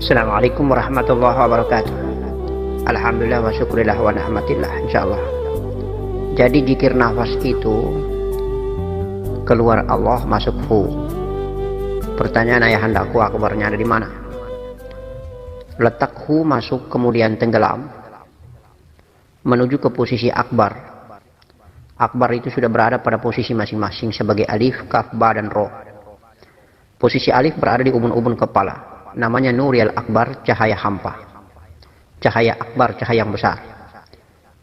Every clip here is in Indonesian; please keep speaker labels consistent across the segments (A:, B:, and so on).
A: Assalamualaikum warahmatullahi wabarakatuh. Alhamdulillah wa syukurillah wa nahmatillah, insyaallah. Jadi zikir nafas itu keluar Allah masuk hu. Pertanyaan ayahandaku, akbarnya ada di mana? Letak hu masuk kemudian tenggelam menuju ke posisi akbar. Akbar itu sudah berada pada posisi masing-masing sebagai alif, kaf, ba, dan ro. Posisi alif berada di ubun-ubun kepala. Namanya Nuril Akbar, cahaya hampa. Cahaya akbar, cahaya yang besar.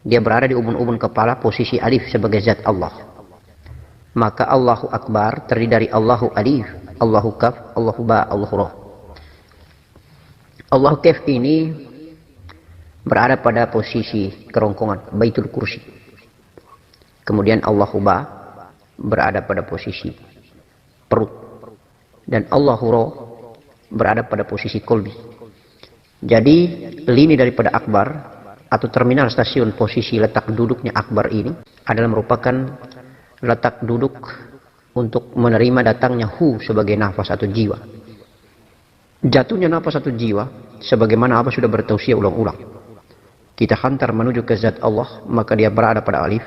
A: Dia berada di ubun-ubun kepala, posisi alif sebagai zat Allah. Maka Allahu Akbar terdiri dari Allahu Alif, Allahu Kaf, Allahu Ba, Allahu Roh. Allahu Kaf ini berada pada posisi kerongkongan, Baitul Kursi. Kemudian Allahu Ba berada pada posisi perut. Dan Allahu Roh berada pada posisi kolbi. Jadi lini daripada akbar atau terminal stasiun, posisi letak duduknya akbar ini adalah merupakan letak duduk untuk menerima datangnya hu sebagai nafas atau jiwa. Jatuhnya nafas atau jiwa sebagaimana apa sudah bertausiah ulang-ulang. Kita hantar menuju ke zat Allah, maka dia berada pada alif.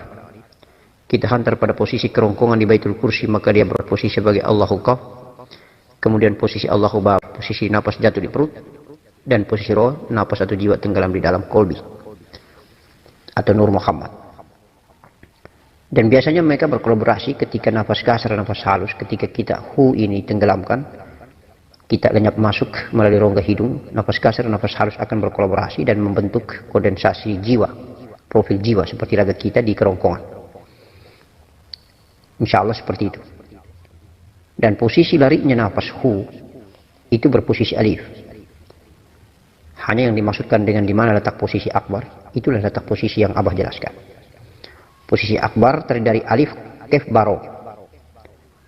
A: Kita hantar pada posisi kerongkongan di Baitul Kursi, maka dia berposisi sebagai Allahu Kaf. Kemudian posisi Allahu Ba, posisi nafas jatuh di perut. Dan posisi roh, nafas atau jiwa tenggelam di dalam kolbi atau Nur Muhammad. Dan biasanya mereka berkolaborasi ketika nafas kasar dan nafas halus. Ketika kita hu ini tenggelamkan, kita lenyap masuk melalui rongga hidung, nafas kasar dan nafas halus akan berkolaborasi dan membentuk kondensasi jiwa, profil jiwa seperti raga kita di kerongkongan. Insya Allah seperti itu. Dan posisi larinya nafas hu itu berposisi alif. Hanya yang dimaksudkan dengan di mana letak posisi akbar, itulah letak posisi yang Abah jelaskan. Posisi akbar terdiri dari alif, kaf, baro.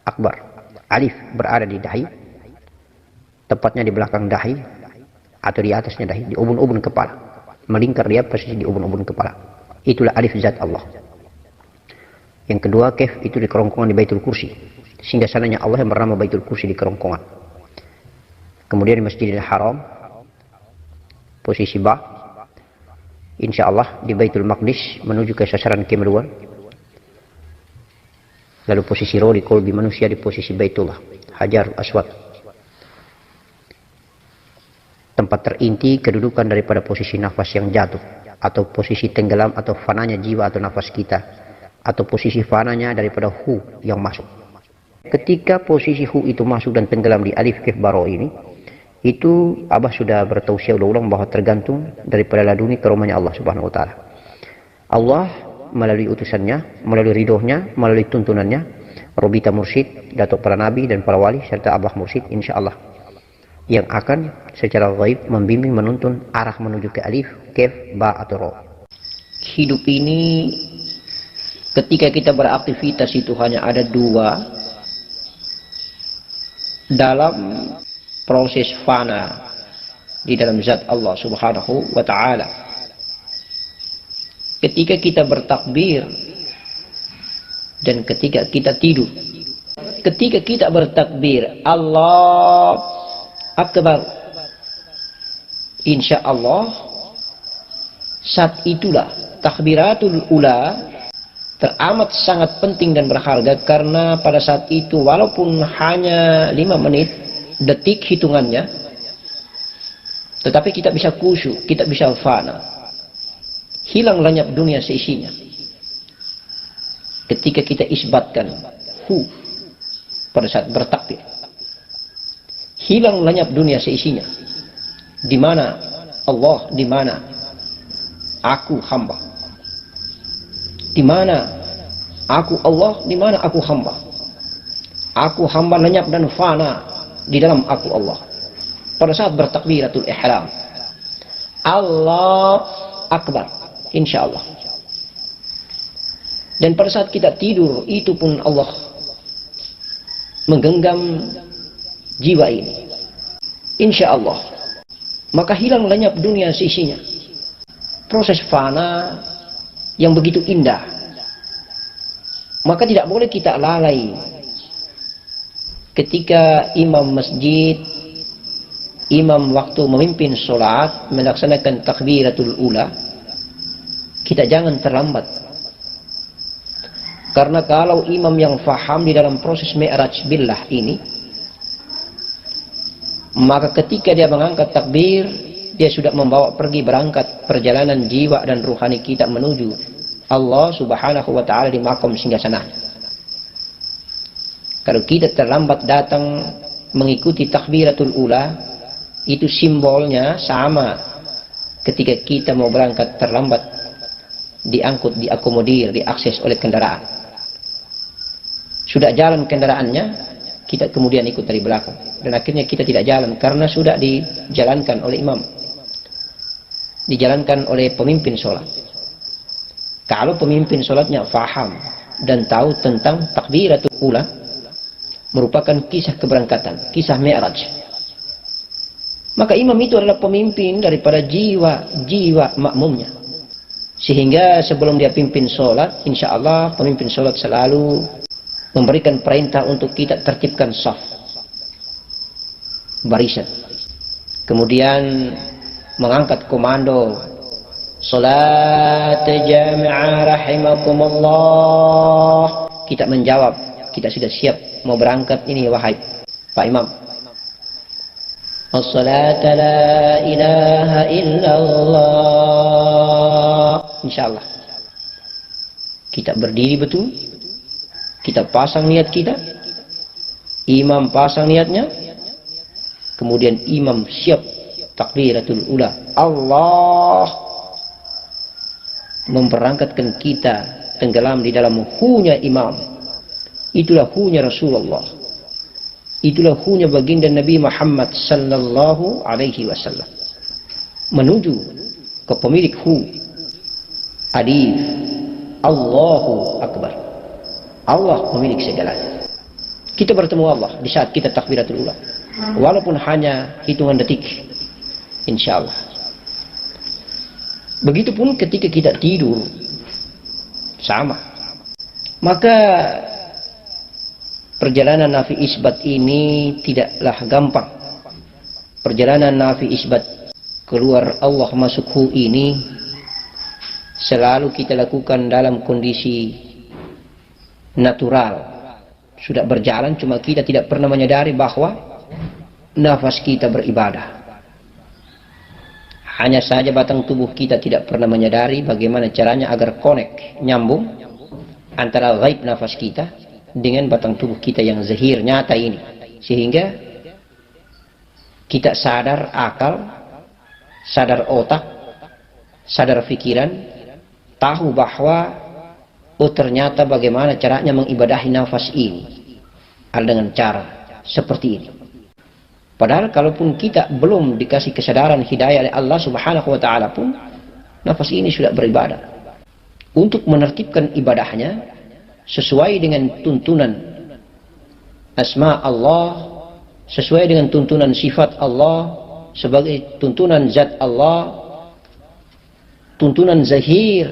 A: Akbar, alif berada di dahi, tepatnya di belakang dahi atau di atasnya dahi, di ubun-ubun kepala, melingkar dia posisi di ubun-ubun kepala. Itulah alif zat Allah. Yang kedua, kaf itu di kerongkongan di Baitul Kursi, sehingga sananya Allah yang bernama Baitul Kursi di kerongkongan. Kemudian di Masjidil Haram, posisi ba, insya Allah di Baitul Maqdis menuju ke sasaran Qiblat. Lalu posisi roh di kolbi manusia di posisi Baitullah, Hajar Aswad. Tempat terinti kedudukan daripada posisi nafas yang jatuh, atau posisi tenggelam atau fananya jiwa atau nafas kita, atau posisi fananya daripada hu yang masuk. Ketika posisi hu itu masuk dan tenggelam di alif kaf baro ini, itu Abah sudah bertausiah ulang-ulang bahwa tergantung daripada laduni karomanya Allah Subhanahu wa taala. Allah melalui utusannya, melalui ridhonya, melalui tuntunannya, Robita Mursyid, Datuk para Nabi dan para wali serta Abah Mursyid insyaallah yang akan secara gaib membimbing menuntun arah menuju ke alif, kaf, ba atau ro. Hidup ini ketika kita beraktivitas itu hanya ada dua dalam proses fana di dalam zat Allah Subhanahu wa ta'ala. Ketika kita bertakbir dan ketika kita tidur. Ketika kita bertakbir Allah Akbar, insya Allah saat itulah takbiratul ula teramat sangat penting dan berharga, karena pada saat itu walaupun hanya 5 menit detik hitungannya, tetapi kita bisa khusyuk, kita bisa fana, hilang lenyap dunia seisinya. Ketika kita isbatkan hu pada saat bertakbir, hilang lenyap dunia seisinya. Di mana Allah, di mana aku hamba. Di mana aku Allah, di mana aku hamba. Aku hamba lenyap dan fana di dalam aku Allah. Pada saat bertakbiratul ihram, Allah Akbar, insya Allah. Dan pada saat kita tidur, itu pun Allah menggenggam jiwa ini, insya Allah. Maka hilang lenyap dunia seisinya. Proses fana yang begitu indah. Maka tidak boleh kita lalai ketika imam masjid
B: imam waktu memimpin sholat melaksanakan takbiratul ula, kita jangan terlambat. Karena kalau imam yang faham di dalam proses mi'raj billah ini, maka ketika dia mengangkat takbir, dia sudah membawa pergi berangkat perjalanan jiwa dan ruhani kita menuju Allah subhanahu wa ta'ala di makom singgasananya. Kalau kita terlambat datang mengikuti takbiratul ula, itu simbolnya sama ketika kita mau berangkat terlambat, diangkut, diakomodir, diakses oleh kendaraan. Sudah jalan kendaraannya, kita kemudian ikut dari belakang. Dan akhirnya kita tidak jalan karena sudah dijalankan oleh imam, dijalankan oleh pemimpin sholat. Kalau pemimpin sholatnya faham dan tahu tentang takbiratul ula, merupakan kisah keberangkatan, kisah mi'raj, maka imam itu adalah pemimpin daripada jiwa makmumnya. Sehingga sebelum dia pimpin sholat, insya Allah pemimpin sholat selalu memberikan perintah untuk kita tertibkan saf, barisan. Kemudian mengangkat komando, salat jami'ah rahimakumullah. Kita menjawab, kita sudah siap mau berangkat ini wahai Pak Imam. As-salata la ilaha illallah. Insyaallah. Kita berdiri betul. Kita pasang niat kita. Imam pasang niatnya. Kemudian imam siap takbiratul ula. Allah memberangkatkan kita tenggelam di dalam hunya imam. Itulah hunya Rasulullah. Itulah hunya baginda Nabi Muhammad sallallahu alaihi wasallam. Menuju ke pemilik hu. Alif. Allahu Akbar. Allah pemilik segalanya. Kita bertemu Allah di saat kita takbiratul ula. Walaupun hanya hitungan detik. Insyaallah. Begitupun ketika kita tidur. Sama. Maka perjalanan nafi isbat ini tidaklah gampang. Perjalanan nafi isbat keluar Allah masuk hu ini selalu kita lakukan dalam kondisi natural. Sudah berjalan, cuma kita tidak pernah menyadari bahwa nafas kita beribadah. Hanya saja batang tubuh kita tidak pernah menyadari bagaimana caranya agar connect, nyambung antara ghaib nafas kita dengan batang tubuh kita yang zahir, nyata ini. Sehingga kita sadar akal, sadar otak, sadar pikiran, tahu bahwa oh ternyata bagaimana caranya mengibadahi nafas ini adalah dengan cara seperti ini. Padahal kalaupun kita belum dikasih kesadaran hidayah oleh Allah subhanahu wa ta'ala pun, nafas ini sudah beribadah. Untuk menertibkan ibadahnya sesuai dengan tuntunan asma Allah, sesuai dengan tuntunan sifat Allah, sebagai tuntunan zat Allah, tuntunan zahir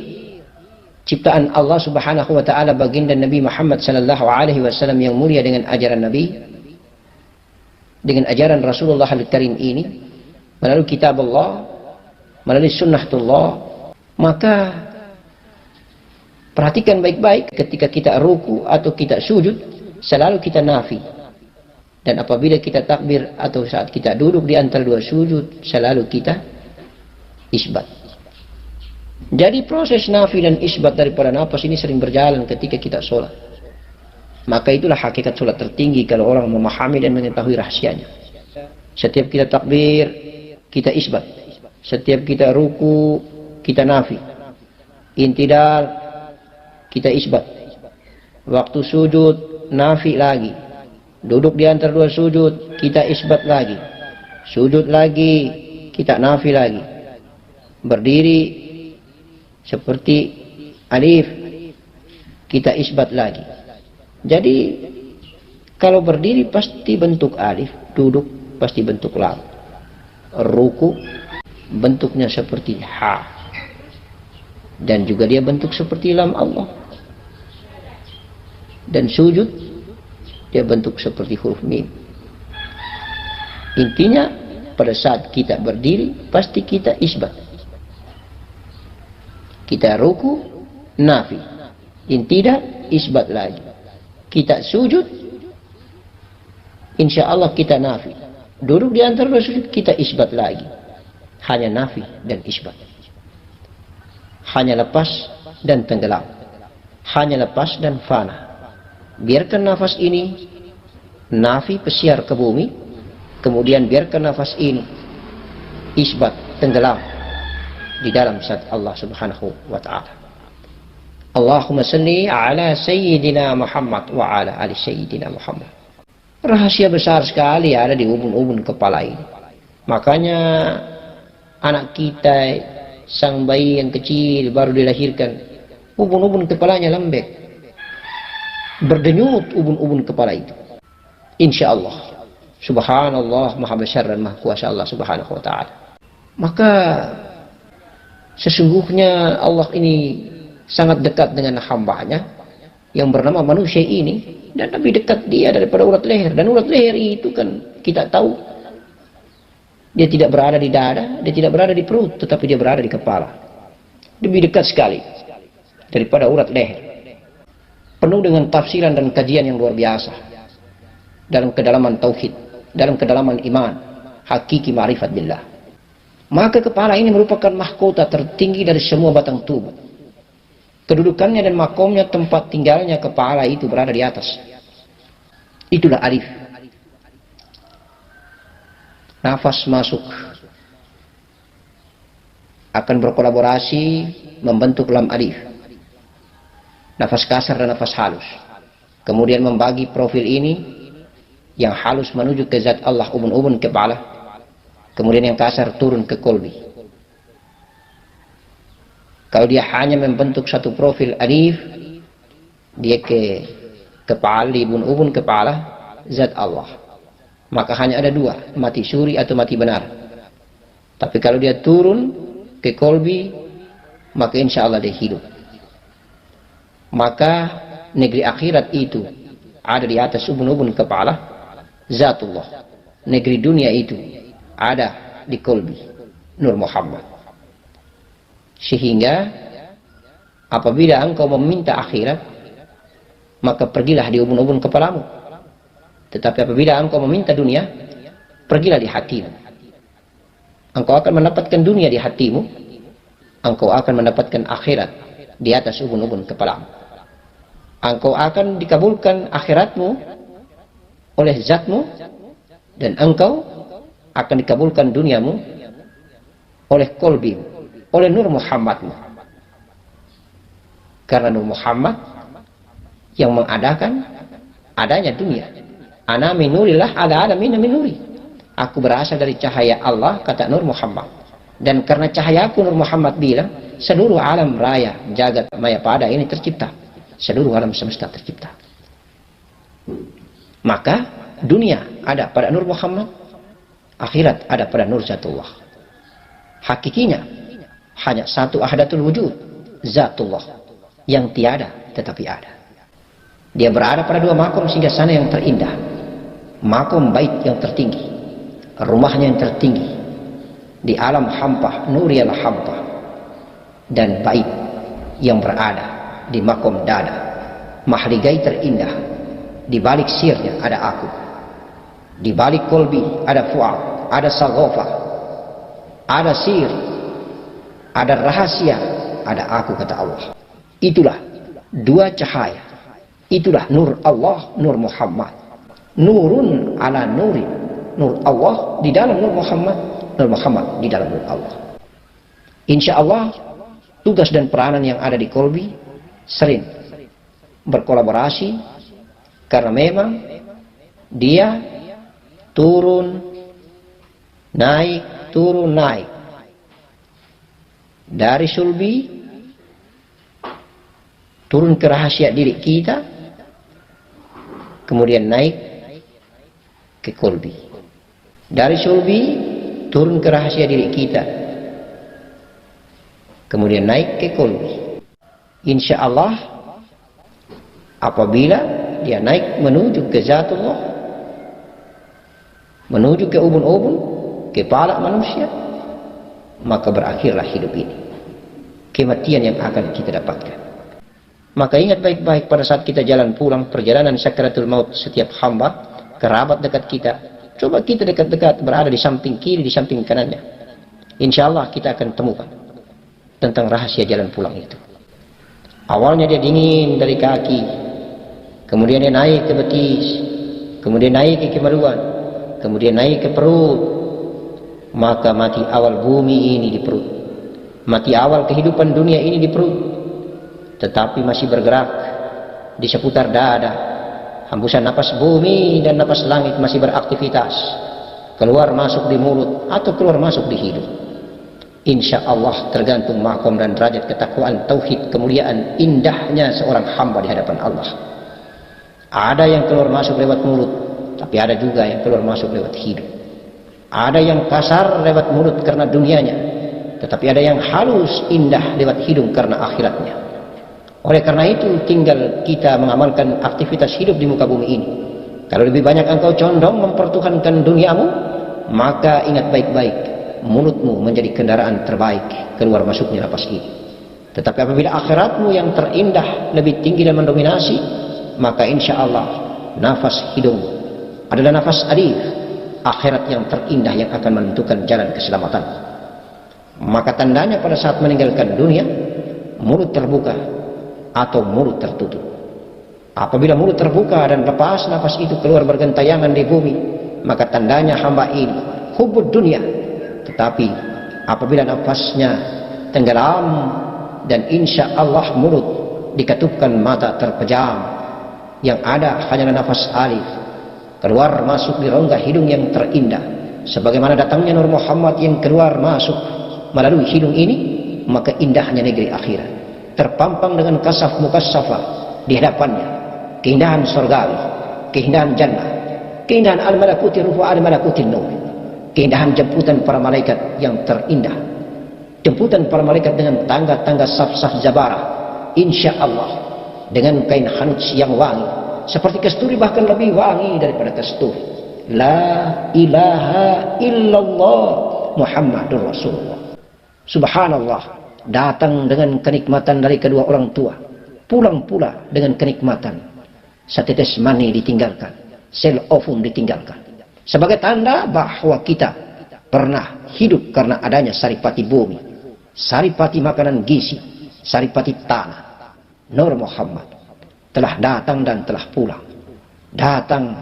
B: ciptaan Allah subhanahu wa ta'ala baginda Nabi Muhammad sallallahu alaihi wasallam yang mulia dengan ajaran Nabi, dengan ajaran Rasulullah Al-Karim ini, melalui kitab Allah, melalui sunnatullah. Maka perhatikan baik-baik ketika kita ruku atau kita sujud, selalu kita nafi. Dan apabila kita takbir atau saat kita duduk di antara dua sujud, selalu kita isbat. Jadi proses nafi dan isbat daripada nafas ini sering berjalan ketika kita sholat. Maka itulah hakikat sholat tertinggi kalau orang memahami dan mengetahui rahasianya. Setiap kita takbir, kita isbat. Setiap kita ruku, kita nafi. Intidal, kita isbat. Waktu sujud, nafi lagi. Duduk di antara dua sujud, kita isbat lagi. Sujud lagi, kita nafi lagi. Berdiri seperti alif, kita isbat lagi. Jadi kalau berdiri pasti bentuk alif, duduk pasti bentuk lam, ruku bentuknya seperti ha, dan juga dia bentuk seperti lam Allah, dan sujud dia bentuk seperti huruf mim. Intinya pada saat kita berdiri pasti kita isbat. Kita ruku nafi, in tidak isbat lagi. Kita sujud insya Allah kita nafi. Duduk di antara dua sujud kita isbat lagi. Hanya nafi dan isbat. Hanya lepas dan tenggelam. Hanya lepas dan fana. Biarkan nafas ini nafi pesiar ke bumi, kemudian biarkan nafas ini isbat tenggelam di dalam zat Allah Subhanahu wa ta'ala. Allahumma salli ala sayyidina Muhammad wa ala ali sayyidina Muhammad. Rahasia besar sekali ada di ubun-ubun kepala ini. Makanya anak kita, sang bayi yang kecil baru dilahirkan, ubun-ubun kepalanya lembek, berdenyut ubun-ubun kepala itu. Insya Allah, subhanallah, maha besar dan maha kuasa Allah Subhanahu wa ta'ala. Maka sesungguhnya Allah ini sangat dekat dengan hambanya yang bernama manusia ini, dan lebih dekat dia daripada urat leher. Dan urat leher itu kan kita tahu dia tidak berada di dada, dia tidak berada di perut, tetapi dia berada di kepala. Lebih dekat sekali daripada urat leher. Penuh dengan tafsiran dan kajian yang luar biasa dalam kedalaman tauhid, dalam kedalaman iman, hakiki ma'rifat billah. Maka kepala ini merupakan mahkota tertinggi dari semua batang tubuh. Kedudukannya dan makomnya, tempat tinggalnya kepala itu berada di atas. Itulah alif. Nafas masuk akan berkolaborasi membentuk lam alif. Nafas kasar dan nafas halus. Kemudian membagi profil ini, yang halus menuju ke zat Allah ubun-ubun kepala, kemudian yang kasar turun ke kolbi. Kalau dia hanya membentuk satu profil alif, dia ke kepala, di ubun-ubun kepala zat Allah, maka hanya ada dua, mati suri atau mati benar. Tapi kalau dia turun ke kolbi, maka insya Allah dia hidup. Maka negeri akhirat itu ada di atas ubun-ubun kepala zatullah. Negeri dunia itu ada di kolbi Nur Muhammad. Sehingga apabila engkau meminta akhirat, maka pergilah di ubun-ubun kepalamu. Tetapi apabila engkau meminta dunia, pergilah di hatimu. Engkau akan mendapatkan dunia di hatimu, engkau akan mendapatkan akhirat di atas ubun-ubun kepalamu. Engkau akan dikabulkan akhiratmu oleh zatmu, dan engkau akan dikabulkan duniamu oleh kolbimu, oleh Nur Muhammadmu. Karena Nur Muhammad yang mengadakan adanya dunia. Ana minurillah ala alamin minuri. Aku berasal dari cahaya Allah, kata Nur Muhammad. Dan karena cahayaku, Nur Muhammad bilang, seluruh alam raya jagat maya pada ini tercipta. Seluruh alam semesta tercipta. Maka dunia ada pada Nur Muhammad, akhirat ada pada Nur Zatullah. Hakikinya hanya satu ahdatul wujud, Zatullah, yang tiada tetapi ada. Dia berada pada dua makom sehingga sana yang terindah. Makom bait yang tertinggi, rumahnya yang tertinggi di alam hampa, nuriyal hampa, dan bait yang berada di makom dada, mahligai terindah. Di balik sirnya ada aku, di balik kolbi ada fuad, ada sagofa, ada sir, ada rahasia, ada aku, kata Allah. Itulah dua cahaya, itulah nur Allah, Nur Muhammad. Nurun ala nuri, nur Allah di dalam Nur Muhammad, Nur Muhammad di dalam nur Allah. Insya Allah tugas dan peranan yang ada di kolbi sering berkolaborasi, karena memang dia turun naik, turun naik dari sulbi, turun ke rahasia diri kita, kemudian naik ke kolbi. Dari sulbi turun ke rahasia diri kita, kemudian naik ke kolbi. Insya Allah apabila dia naik menuju ke zatullah, menuju ke ubun-ubun, kepala manusia, maka berakhirlah hidup ini. Kematian yang akan kita dapatkan. Maka ingat baik-baik pada saat kita jalan pulang, perjalanan sakaratul maut setiap hamba, kerabat dekat kita, coba kita dekat-dekat berada di samping kiri, di samping kanannya. Insya Allah kita akan temukan tentang rahasia jalan pulang itu. Awalnya dia dingin dari kaki, kemudian dia naik ke betis, kemudian naik ke kemaluan, kemudian naik ke perut. Maka mati awal bumi ini di perut, mati awal kehidupan dunia ini di perut, tetapi masih bergerak di seputar dada. Hembusan napas bumi dan napas langit masih beraktivitas, keluar masuk di mulut atau keluar masuk di hidung. Insya Allah tergantung makom dan derajat ketakwaan, tauhid, kemuliaan, indahnya seorang hamba di hadapan Allah. Ada yang keluar masuk lewat mulut, tapi ada juga yang keluar masuk lewat hidung. Ada yang kasar lewat mulut karena dunianya, tetapi ada yang halus, indah lewat hidung karena akhiratnya. Oleh karena itu tinggal kita mengamalkan aktivitas hidup di muka bumi ini. Kalau lebih banyak engkau condong mempertuhankan duniamu, maka ingat baik-baik, mulutmu menjadi kendaraan terbaik keluar masuknya napas ini. Tetapi apabila akhiratmu yang terindah lebih tinggi dan mendominasi, maka insya Allah nafas hidungmu adalah nafas alif, akhirat yang terindah yang akan menentukan jalan keselamatan. Maka tandanya pada saat meninggalkan dunia, mulut terbuka atau mulut tertutup. Apabila mulut terbuka dan lepas nafas itu keluar bergentayangan di bumi, maka tandanya hamba ini hubud dunia. Tetapi apabila nafasnya tenggelam dan insya Allah mulut dikatupkan, mata terpejam, yang ada hanyalah nafas alif, keluar masuk di rongga hidung yang terindah, sebagaimana datangnya Nur Muhammad yang keluar masuk melalui hidung ini, maka indahnya negeri akhirat terpampang dengan kasaf mukassafah di hadapannya, keindahan surgawi, keindahan jannah, keindahan al-malakuti ruhu al-malakuti nur, keindahan jemputan para malaikat yang terindah, jemputan para malaikat dengan tangga-tangga saf-saf zabarah, insya Allah dengan kain hanuts yang wangi seperti kasturi, bahkan lebih wangi daripada kasturi. La ilaha illallah Muhammadur Rasulullah. Subhanallah, datang dengan kenikmatan dari kedua orang tua, pulang pula dengan kenikmatan. Setetes mani ditinggalkan, sel ovum ditinggalkan, sebagai tanda bahwa kita pernah hidup karena adanya saripati bumi, saripati makanan gizi, saripati tanah. Nur Muhammad telah datang dan telah pulang, datang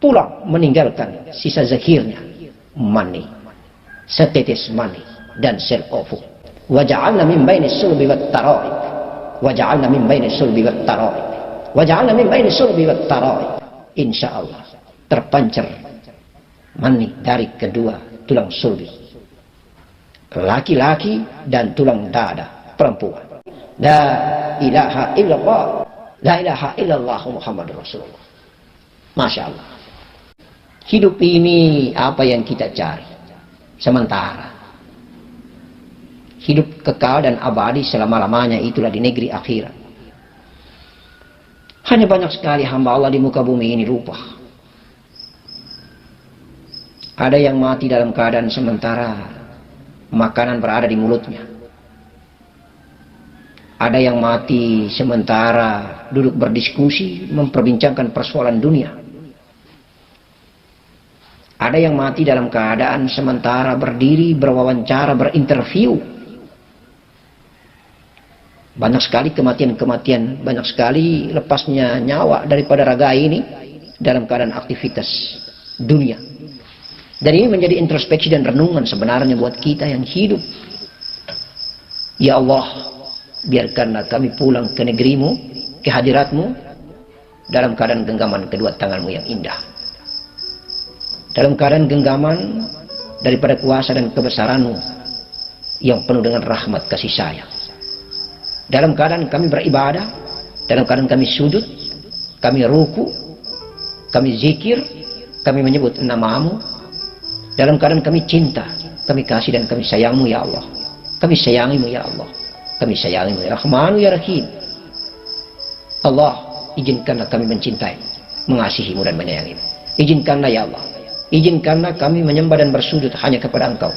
B: pulang meninggalkan sisa zahirnya, mani, setetes mani dan sel ovum. Waja'alna min baini sulbi wat tara'ib, waja'alna min baini sulbi wat tara'ib, waja'alna min baini sulbi wat tara'ib. Insya Allah terpancar mani dari kedua tulang sulbi, laki-laki dan tulang dada perempuan. La ilaha illallah, la ilaha illallah Muhammadur Rasulullah. Masya Allah. Hidup ini apa yang kita cari? Sementara. Hidup kekal dan abadi selama-lamanya itulah di negeri akhirat. Hanya banyak sekali hamba Allah di muka bumi ini lupa. Ada yang mati dalam keadaan sementara makanan berada di mulutnya. Ada yang mati sementara duduk berdiskusi memperbincangkan persoalan dunia. Ada yang mati dalam keadaan sementara berdiri berwawancara, berinterview. Banyak sekali kematian-kematian, banyak sekali lepasnya nyawa daripada raga ini dalam keadaan aktivitas dunia. Dan ini menjadi introspeksi dan renungan sebenarnya buat kita yang hidup. Ya Allah, biarkanlah kami pulang ke negerimu, ke hadiratmu, dalam keadaan genggaman kedua tanganmu yang indah. Dalam keadaan genggaman daripada kuasa dan kebesaranmu yang penuh dengan rahmat kasih sayang. Dalam keadaan kami beribadah, dalam keadaan kami sujud, kami ruku, kami zikir, kami menyebut namamu, dalam keadaan kami cinta, kami kasih dan kami sayangmu ya Allah. Kami sayangimu ya Allah. Kami sayangimu ya Rahmanu ya Rahim. Allah, izinkanlah kami mencintai, mengasihimu dan menyayangimu. Izinkanlah ya Allah, izinkanlah kami menyembah dan bersujud hanya kepada Engkau.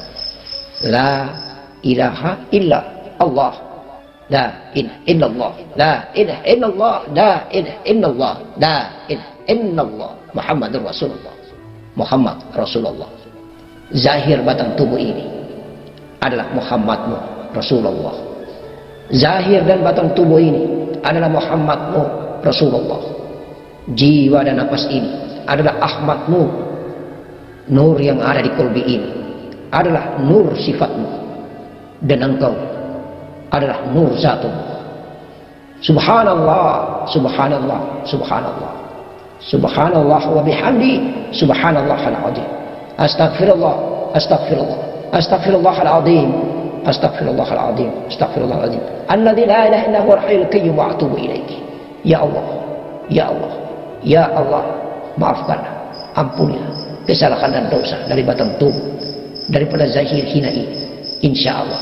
B: La ilaha illa Allah, la ilaha illallah, la ilaha illallah, la ilaha illallah, la ilaha illallah, Muhammadur Rasulullah, Muhammad Rasulullah. Zahir batang tubuh ini adalah Muhammadmu Rasulullah. Zahir dan batang tubuh ini adalah Muhammadmu Rasulullah. Jiwa dan nafas ini adalah Ahmadmu. Nur yang ada di kolbi ini adalah nur sifatmu, dan Engkau adalah nur zatmu. Subhanallah, subhanallah, subhanallah, subhanallah wa bihamdi, subhanallahal azim. Astaghfirullah, astaghfirullah, astaghfirullahal azim, astaghfirullahal azim, astaghfirullahal azim. Alladzi la ilaha illa huwal hayyul qayyum wa atubu ilaih. Ya Allah, ya Allah, ya Allah, maafkanlah, ampunilah kesalahan dan dosa dari batang tubuh, daripada zahir hina ini, insya Allah.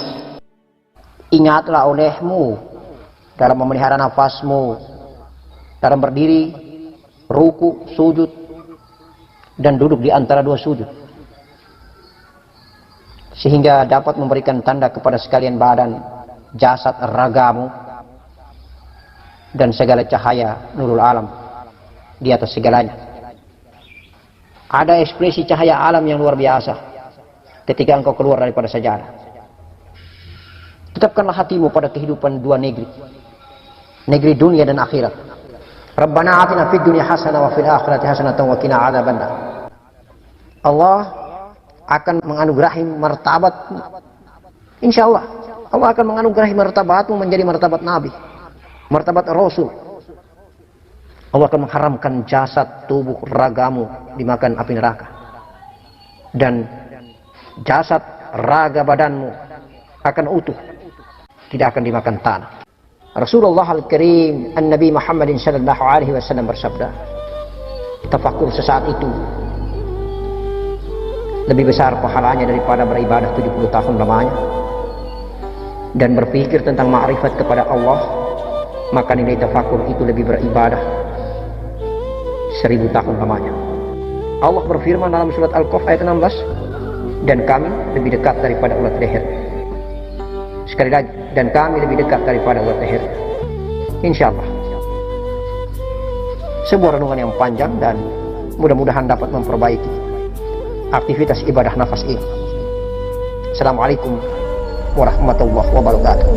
A: Ingatlah olehmu dalam memelihara nafasmu, dalam berdiri, ruku, sujud, dan duduk di antara dua sujud, sehingga dapat memberikan tanda kepada sekalian badan, jasad, ragamu, dan segala cahaya nurul alam di atas segalanya. Ada ekspresi cahaya alam yang luar biasa ketika engkau keluar daripada sajadah. Tetapkanlah hatimu pada kehidupan dua negeri, negeri dunia dan akhirat. Rabbana atina fid dunya hasanah wa fil akhirati hasanah wa qina adzabannar. Allah akan menganugerahi martabatmu. Insyaallah Allah akan menganugerahi martabatmu menjadi martabat nabi, martabat rasul. Allah akan mengharamkan jasad, tubuh, ragamu dimakan api neraka, dan jasad, raga badanmu akan utuh, tidak akan dimakan tanah. Rasulullah Al-Karim An-Nabi Muhammadin sallallahu alaihi wasallam bersabda, tafakur sesaat itu lebih besar pahalanya daripada beribadah 70 tahun lamanya. Dan berpikir tentang ma'rifat kepada Allah, maka nilai tafakur itu lebih beribadah 1000 tahun lamanya. Allah berfirman dalam surat Al-Qaf ayat 16, dan kami lebih dekat daripada ulat leher. Sekali lagi, dan kami lebih dekat daripada ulat leher. Insyaallah sebuah renungan yang panjang, dan mudah-mudahan dapat memperbaiki aktivitas ibadah nafas ini. Assalamualaikum warahmatullahi wabarakatuh.